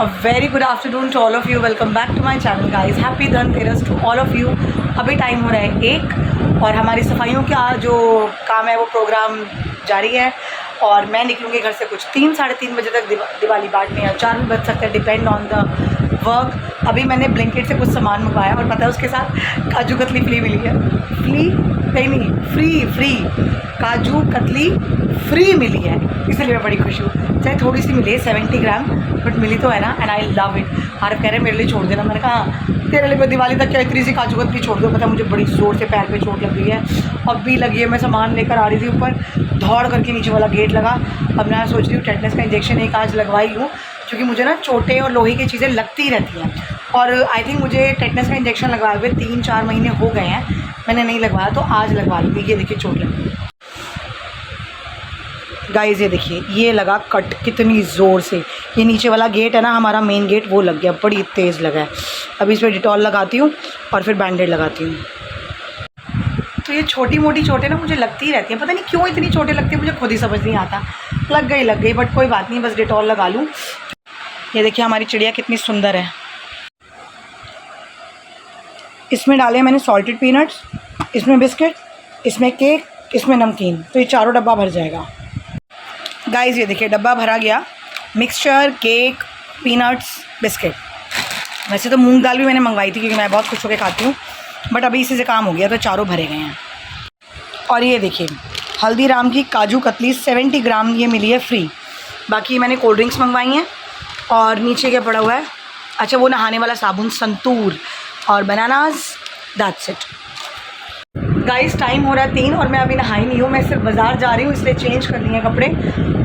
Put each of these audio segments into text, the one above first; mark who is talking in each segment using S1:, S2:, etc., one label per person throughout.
S1: A very good afternoon to all of you. Welcome back to my channel guys. Happy Dhanteras to all of you. अभी time हो रहा है 1 और हमारी सफाइयों का जो काम है वो प्रोग्राम जारी है और मैं निकलूँगी घर से कुछ 3-3:30 बजे तक दिवाली बांटने या 4 भी बज सकते हैं, डिपेंड ऑन द वर्क। अभी मैंने ब्लिंकिट से कुछ सामान मंगवाया और पता है उसके साथ काजू कतली फ्री मिली है। फ्री काजू कतली फ्री मिली है, इसलिए मैं बड़ी खुश हूँ। चाहे थोड़ी सी मिली है 70 ग्राम, बट मिली तो है ना, एंड आई लव इट। आरफ कह रहे हैं मेरे लिए छोड़ देना, मैंने कहा तेरे लिए दिवाली तक क्या इतनी सी काजू कतली छोड़ दो। पता मुझे बड़ी ज़ोर से पैर पे चोट लग गई है, अब भी लगी है। मैं सामान लेकर आ रही थी ऊपर, दौड़ करके नीचे वाला गेट लगा। अब मैं सोच रही हूँ टेटनस का इंजेक्शन एक आज लगवाई लूँ, क्योंकि मुझे ना चोटें और लोहे की चीज़ें लगती रहती हैं। और आई थिंक मुझे टेटनस का इंजेक्शन लगवाए हुए 3-4 महीने हो गए हैं, मैंने नहीं लगवाया, तो आज लगवा लूँगी। ये देखिए चोट लगी गाइस, ये देखिए ये लगा कट कितनी ज़ोर से। ये नीचे वाला गेट है ना हमारा मेन गेट, वो लग गया, बड़ी तेज़ लगा है। अभी इस पर डिटॉल लगाती हूँ और फिर बैंडेड लगाती हूँ। तो ये छोटी मोटी चोटें ना मुझे लगती ही रहती हैं, पता नहीं क्यों इतनी चोटें लगती हैं, मुझे खुद ही समझ नहीं आता। लग गई बट कोई बात नहीं, बस डिटॉल लगा लूँ। ये देखिए हमारी चिड़िया कितनी सुंदर है। इसमें डाले मैंने सॉल्टेड पीनट्स, इसमें बिस्किट, इसमें केक, इसमें नमकीन, तो ये चारों डब्बा भर जाएगा गाइस। ये देखिए डब्बा भरा गया, मिक्सचर, केक, पीनट्स, बिस्किट। वैसे तो मूंग दाल भी मैंने मंगवाई थी क्योंकि मैं बहुत खुश होकर खाती हूँ, बट अभी इसी से काम हो गया तो चारों भरे गए हैं। और ये देखिए हल्दीराम की काजू कतली 70 ग्राम ये मिली है फ्री। बाकी मैंने कोल्ड ड्रिंक्स मंगवाई हैं। और नीचे क्या पड़ा हुआ है, अच्छा वो नहाने वाला साबुन संतूर और bananas, that's it guys. Time हो रहा है 3 और मैं अभी नहाई नहीं हूँ, मैं सिर्फ बाज़ार जा रही हूँ, इसलिए चेंज करनी है कपड़े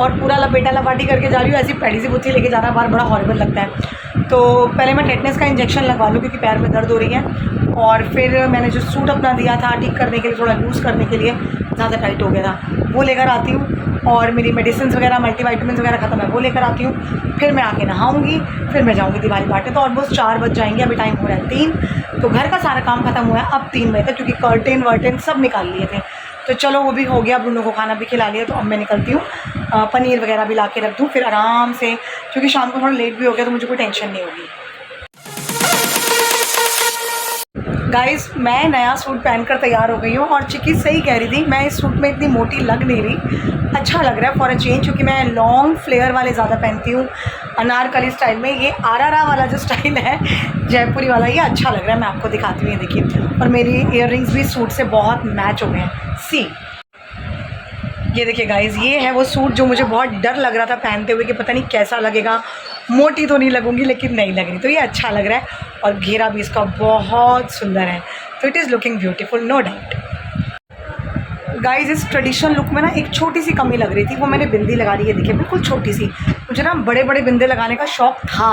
S1: और पूरा लपेटा लपाटी करके जा रही हूँ। ऐसी पैडी सी बुत्थी लेके जाना बाहर बड़ा हॉरिबल लगता है। तो पहले मैं टेटनस का इंजेक्शन लगवा लूँ क्योंकि पैर में दर्द हो रही है, और फिर मैंने जो सूट अपना दिया था ठीक करने के लिए, थोड़ा लूज़ करने के लिए, ज़्यादा टाइट हो गया था, वो लेकर आती हूँ। और मेरी मेडिसिन वगैरह, मल्टीवाइटमिन वगैरह ख़त्म है, वो लेकर आती हूँ। फिर मैं आके नहाऊंगी, फिर मैं जाऊँगी दिवाली बांटने। तो ऑलमोस्ट 4 बज जाएंगे, अभी टाइम हो रहा है 3। तो घर का सारा काम ख़त्म हुआ है अब 3 बजे तक, क्योंकि कर्टेन वर्टेन सब निकाल लिए थे। तो चलो वो भी हो गया, ब्रूनो को खाना भी खिला लिया, तो अब मैं निकलती हूँ। पनीर वगैरह भी ला के रख दूँ, फिर आराम से, क्योंकि शाम को थोड़ा लेट भी हो गया तो मुझे कोई टेंशन नहीं होगी। गाइस मैं नया सूट पहनकर तैयार हो गई हूँ और चिक्की सही कह रही थी, मैं इस सूट में इतनी मोटी लग नहीं रही। अच्छा लग रहा है फॉर अ चेंज, क्योंकि मैं लॉन्ग फ्लेयर वाले ज़्यादा पहनती हूँ अनारकली स्टाइल में। ये आरारा वाला जो स्टाइल है जयपुरी वाला, ये अच्छा लग रहा है। मैं आपको दिखाती हूँ, ये देखिए। और मेरी ईयररिंग्स भी सूट से बहुत मैच हो गए हैं। सी ये देखिए गाइस, ये है वो सूट जो मुझे बहुत डर लग रहा था पहनते हुए कि पता नहीं कैसा लगेगा, मोटी तो नहीं लगूंगी, लेकिन नहीं लग रही। तो ये अच्छा लग रहा है और घेरा भी इसका बहुत सुंदर है, तो it is looking beautiful, no doubt. Guys इस ट्रेडिशनल लुक में ना एक छोटी सी कमी लग रही थी, वो मैंने बिंदी लगा ली है, देखिए बिल्कुल छोटी सी। मुझे ना बड़े बड़े बिंदे लगाने का शौक़ था,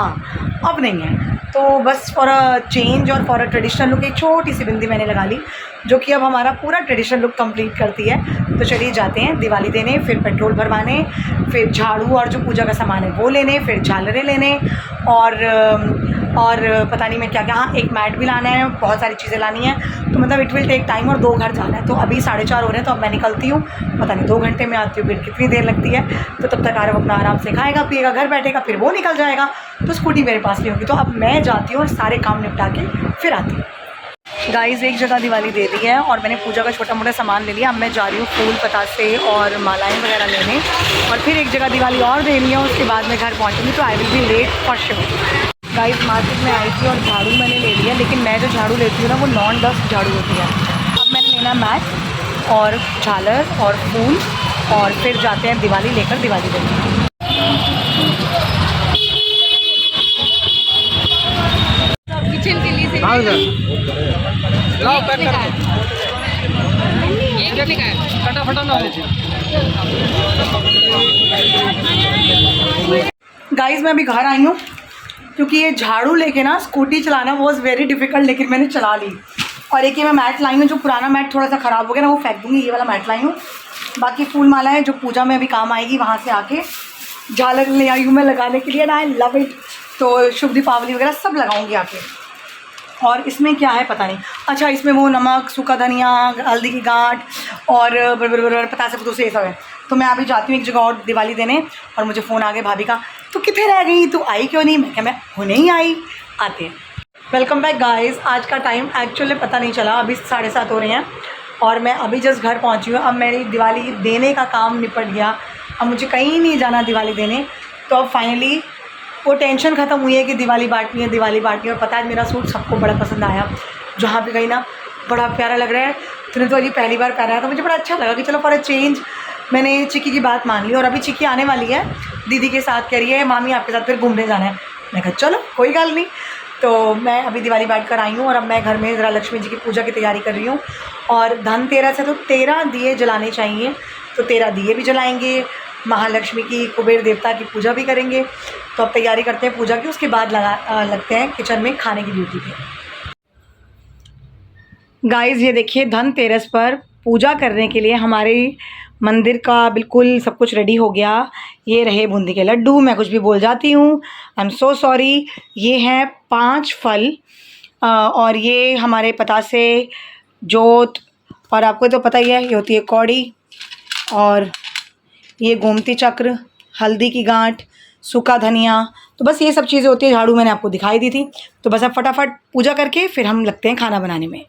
S1: अब नहीं है। तो बस फॉर अ चेंज और फॉर अ ट्रेडिशनल लुक एक छोटी सी बिंदी मैंने लगा ली, जो कि अब हमारा पूरा ट्रेडिशनल लुक कंप्लीट करती है। तो चलिए जाते हैं दिवाली देने, फिर पेट्रोल भरवाने, फिर झाड़ू और जो पूजा का सामान है वो लेने, फिर झालरें लेने, और पता नहीं मैं क्या क्या, हाँ एक मैट भी लाना है, बहुत सारी चीज़ें लानी है। तो मतलब इट विल टेक टाइम, और 2 घर जाना है। तो अभी 4:30 हो रहे हैं, तो अब मैं निकलती हूँ, पता नहीं 2 घंटे में आती हूँ, फिर कितनी देर लगती है। तो तब तक आरव अपना आराम से खाएगा पिएगा, घर बैठेगा, फिर वो निकल जाएगा, तो स्कूटी मेरे पास नहीं होगी। तो अब मैं जाती हूँ और सारे काम निपटा के फिर आती हूँ। गाइस एक जगह दिवाली दे दी है और मैंने पूजा का छोटा मोटा सामान ले लिया। अब मैं जा रही हूँ फूल पतासे और मालाएं वगैरह लेने, और फिर एक जगह दिवाली और देनी है, उसके बाद मैं घर पहुँचूँगी। तो I will be late for sure. Guys market में आई थी और झाड़ू मैंने ले लिया, लेकिन मैं जो झाड़ू लेती हूँ ना वो नॉन डस्ट झाड़ू होती है। अब मैंने लेना मैट और झालर और फूल, और फिर जाते हैं दिवाली लेकर दिवाली देने।
S2: किचन के लिए
S1: गाइस मैं अभी घर आई हूँ, क्योंकि ये झाड़ू लेके ना स्कूटी चलाना वॉज वेरी डिफ़िकल्ट, लेकिन मैंने चला ली। और एक ये मैं मैट लाई हूँ, जो पुराना मैट थोड़ा सा ख़राब हो गया ना, वो फेंक दूँगी, ये वाला मैट लाई हूँ। बाकी फूल माला है जो पूजा में अभी काम आएगी, वहाँ से आके झालर ले आई हूँ मैं लगाने के लिए, ना आई लव इट। तो शुभ दीपावली वगैरह सब लगाऊंगी आके। और इसमें क्या है पता नहीं, अच्छा इसमें वो नमक, सूखा धनिया, हल्दी की गांठ और पता से ये सब है। तो मैं अभी जाती हूँ एक जगह और दिवाली देने, और मुझे फ़ोन आ गया भाभी का, तू कितने रह गई, तू आई क्यों नहीं? मैं क्या, मैं हुने ही आई, आते हैं। Welcome back guys. आज का टाइम एक्चुअली पता नहीं चला, अभी 7:30 हो रहे हैं और मैं अभी जस्ट घर पहुंची हूँ। अब मेरी दिवाली देने का काम निपट गया, अब मुझे कहीं नहीं जाना दिवाली देने। तो अब फाइनली वो टेंशन ख़त्म हुई है कि दिवाली बांटनी है, दिवाली बांटनी है। और पता है मेरा सूट सबको बड़ा पसंद आया, जहाँ पे गई ना बड़ा प्यारा लग रहा है। तूने तो अभी पहली बार पहना है तो मुझे बड़ा अच्छा लगा कि चलो फॉर अ चेंज मैंने चिक्की की बात मान ली। और अभी चिक्की आने वाली है, दीदी के साथ कह रही है मामी आपके साथ फिर घूमने जाना है। मैं कहा चलो कोई गल नहीं। तो मैं अभी दिवाली बांट कर आई हूँ और अब मैं घर में ज़रा लक्ष्मी जी की पूजा की तैयारी कर रही हूँ। और धनतेरस है तो 13 दिए जलाने चाहिए, तो 13 दिए भी जलाएंगे, महालक्ष्मी की, कुबेर देवता की पूजा भी करेंगे। तो अब तैयारी करते हैं पूजा की, उसके बाद लगते हैं किचन में खाने की ड्यूटी पे। गाइस ये देखिए, धनतेरस पर पूजा करने के लिए हमारे मंदिर का बिल्कुल सब कुछ रेडी हो गया। ये रहे बूंदी के लड्डू, मैं कुछ भी बोल जाती हूँ, आई एम सो सॉरी। ये हैं 5 फल और ये हमारे पतासे, जोत, और आपको तो पता ही है ये होती है कौड़ी, और ये गोमती चक्र, हल्दी की गांठ, सूखा धनिया। तो बस ये सब चीज़ें होती है। झाड़ू मैंने आपको दिखाई दी थी। तो बस अब फटाफट पूजा करके फिर हम लगते हैं खाना बनाने में।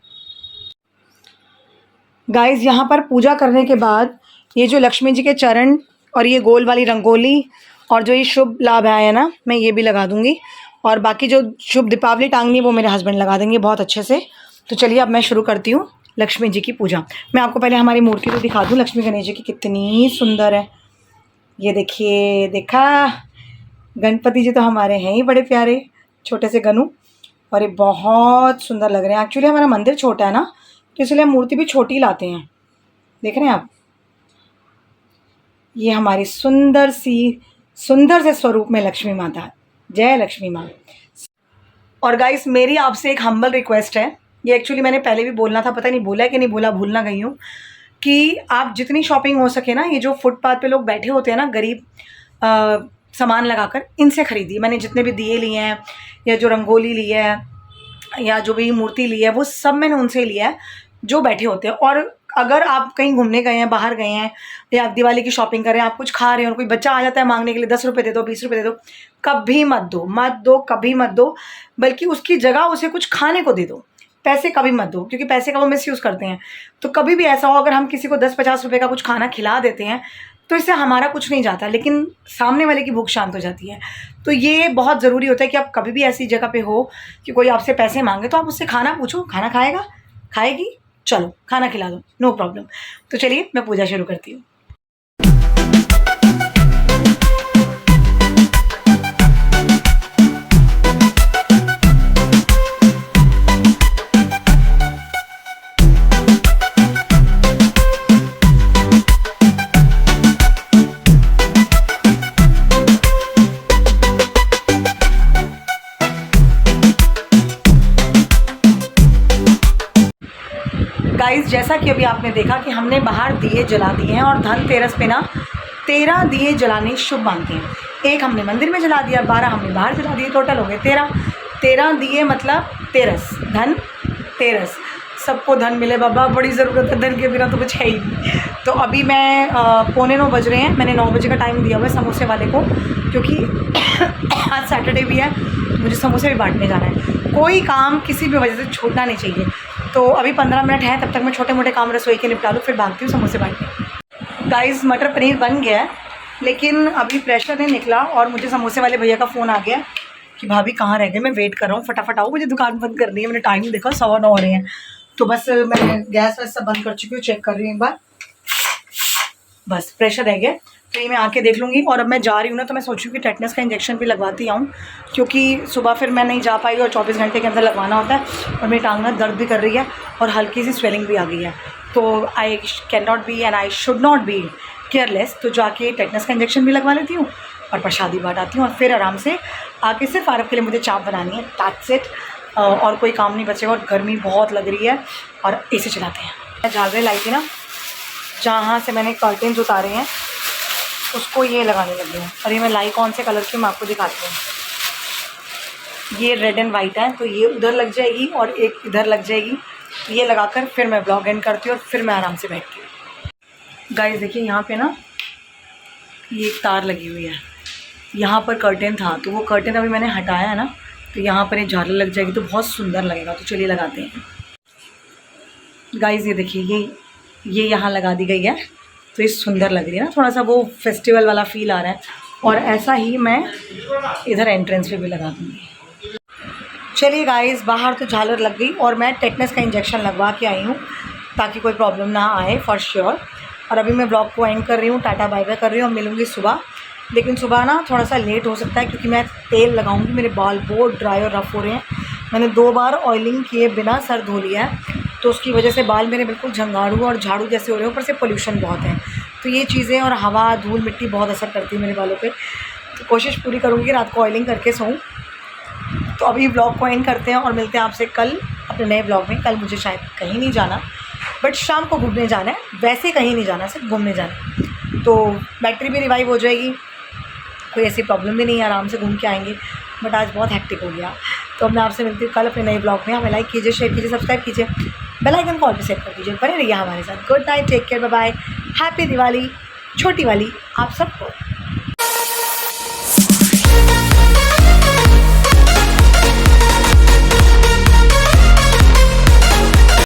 S1: गाइस यहाँ पर पूजा करने के बाद ये जो लक्ष्मी जी के चरण और ये गोल वाली रंगोली और जो ये शुभ लाभ है ना, मैं ये भी लगा दूँगी। और बाकी जो शुभ दीपावली टांगनी है वो मेरे हस्बैंड लगा देंगे बहुत अच्छे से। तो चलिए अब मैं शुरू करती हूँ लक्ष्मी जी की पूजा। मैं आपको पहले हमारी मूर्ति तो दिखा दूँ लक्ष्मी गणेश जी की, कितनी सुंदर है। ये देखिए, देखा, गणपति जी तो हमारे हैं ही बड़े प्यारे, छोटे से गनु, और ये बहुत सुंदर लग रहे हैं। एक्चुअली हमारा मंदिर छोटा है ना, तो इसलिए हम मूर्ति भी छोटी लाते हैं। देख रहे हैं आप, ये हमारी सुंदर से स्वरूप में लक्ष्मी माता। जय लक्ष्मी माँ। और गाइस मेरी आपसे एक हम्बल रिक्वेस्ट है, ये एक्चुअली मैंने पहले भी बोलना था, पता नहीं बोला है कि नहीं बोला, भूल ना गई हूँ, कि आप जितनी शॉपिंग हो सके ना, ये जो फुटपाथ पे लोग बैठे होते हैं ना गरीब, सामान लगाकर, इनसे ख़रीदिए। मैंने जितने भी दिए लिए हैं या जो रंगोली ली है या जो भी मूर्ति ली है, वो सब मैंने उनसे लिया है जो बैठे होते हैं। और अगर आप कहीं घूमने गए हैं, बाहर गए हैं, या आप दिवाली की शॉपिंग कर रहे हैं, आप कुछ खा रहे हैं और कोई बच्चा आ जाता है मांगने के लिए 10 रुपये दे दो, 20 रुपये दे दो, कभी मत दो, कभी मत दो। बल्कि उसकी जगह उसे कुछ खाने को दे दो, पैसे कभी मत दो, क्योंकि पैसे का वो मिसयूज़ करते हैं। तो कभी भी ऐसा हो, अगर हम किसी को 10-50 रुपये का कुछ खाना खिला देते हैं तो इससे हमारा कुछ नहीं जाता, लेकिन सामने वाले की भूख शांत हो जाती है। तो ये बहुत ज़रूरी होता है कि आप कभी भी ऐसी जगह पे हो कि कोई आपसे पैसे मांगे तो आप उससे खाना पूछो, खाना खाएगा, खाएगी, चलो खाना खिला दो, नो प्रॉब्लम। तो चलिए मैं पूजा शुरू करती हूँ। गाइस जैसा कि अभी आपने देखा कि हमने बाहर दिए जला दिए हैं, और धनतेरस पे ना 13 दिए जलाने शुभ मानते हैं। एक हमने मंदिर में जला दिया, 12 हमने बाहर जला दिए, टोटल हो गए 13 दिए, मतलब तेरस, धन तेरस। सबको धन मिले बाबा, बड़ी ज़रूरत है, धन के बिना तो कुछ है ही नहीं। तो अभी मैं 8:45 बज रहे हैं, मैंने 9 बजे का टाइम दिया हुआ है समोसे वाले को, क्योंकि आज सैटरडे भी है, मुझे समोसे भी बांटने जाना है। कोई काम किसी भी वजह से छूटना नहीं चाहिए। तो अभी 15 मिनट हैं, तब तक मैं छोटे मोटे काम रसोई के निपटा लूँ, फिर भागती हूँ समोसे बांटने। गाइस मटर पनीर बन गया है, लेकिन अभी प्रेशर नहीं निकला और मुझे समोसे वाले भैया का फ़ोन आ गया कि भाभी कहाँ रह गए, मैं वेट कर रहा हूँ, फटाफट आओ, मुझे दुकान बंद करनी है। मैंने टाइम देखा 9:15 हो रहे हैं। तो बस मैं गैस वैस सब बंद कर चुकी हूँ, चेक कर रही हूँ एक बार, बस प्रेशर रह गया। तो ये मैं आके देख लूँगी। और अब मैं जा रही हूँ ना, तो मैं सोच रही हूँ कि टेटनस का इंजेक्शन भी लगवाती आऊँ, क्योंकि सुबह फिर मैं नहीं जा पाई और 24 घंटे के अंदर लगवाना होता है। और मेरी टांग ना दर्द भी कर रही है और हल्की सी स्वेलिंग भी आ गई है। तो I can not be and I should not be careless. तो जाके टेटनस का इंजेक्शन भी लगवा लेती हूँ और प्रसादी बांट आती हूँ, और फिर आराम से आके सिर्फ आरफ के लिए मुझे चाप बनानी है, दैट्स इट। और कोई काम नहीं बचेगा। और गर्मी बहुत लग रही है और एसी चलाते हैं। मैं झालरें लाई थी ना, जहाँ से मैंने कर्टेन्स उतारे हैं उसको ये लगाने लगी हूँ। और ये मैं लाई कौन से कलर की मैं आपको दिखाती हूँ। ये रेड एंड वाइट है, तो ये उधर लग जाएगी और एक इधर लग जाएगी। ये लगाकर फिर मैं ब्लॉग एंड करती हूँ और फिर मैं आराम से बैठती हूँ। गाइस देखिए यहाँ पे ना ये एक तार लगी हुई है, यहाँ पर कर्टेन था, तो वो कर्टेन अभी मैंने हटाया है ना, तो यहाँ पर एक झालर लग जाएगी तो बहुत सुंदर लगेगा। तो चलिए लगाते हैं। गाइज़ ये देखिए, ये यहाँ लगा दी गई है, तो ये सुंदर लग रही है ना, थोड़ा सा वो फेस्टिवल वाला फील आ रहा है। और ऐसा ही मैं इधर एंट्रेंस पे भी लगा दूँगी। चलिए गाइज़, बाहर तो झालर लग गई और मैं टेटनस का इंजेक्शन लगवा के आई हूँ ताकि कोई प्रॉब्लम ना आए फॉर श्योर। और अभी मैं ब्लॉग को एंड कर रही हूँ, टाटा बाय बाय कर रही हूँ। मिलूँगी सुबह, लेकिन सुबह ना थोड़ा सा लेट हो सकता है क्योंकि मैं तेल लगाऊंगी। मेरे बाल बहुत ड्राई और रफ़ हो रहे हैं। मैंने 2 बार ऑयलिंग किए बिना सर धो लिया है, तो उसकी वजह से बाल मेरे बिल्कुल झंगाड़ू और झाड़ू जैसे हो रहे हैं। ऊपर से पोल्यूशन बहुत है, तो ये चीज़ें और हवा, धूल, मिट्टी बहुत असर करती है मेरे बालों पे। तो कोशिश पूरी करूँगी रात को ऑयलिंग करके सोऊं। तो अभी ब्लॉग को एंड करते हैं और मिलते हैं आपसे कल अपने नए ब्लॉग में। कल मुझे शायद कहीं नहीं जाना, बट शाम को घूमने जाना है। वैसे कहीं नहीं जाना, सिर्फ घूमने जाना है, तो बैटरी भी रिवाइव हो जाएगी, कोई ऐसी प्रॉब्लम भी नहीं है, आराम से घूम के आएंगे। बट आज बहुत हेक्टिक हो गया। तो अब मैं आपसे मिलती हूँ कल अपने नए ब्लॉग में। हमें लाइक कीजिए, शेयर कीजिए, सब्सक्राइब कीजिए, बेल आइकन कॉल पे सेट कर दीजिए। बने रहिए हमारे साथ। Good night, take care, bye bye, happy Diwali छोटी वाली आप सबको।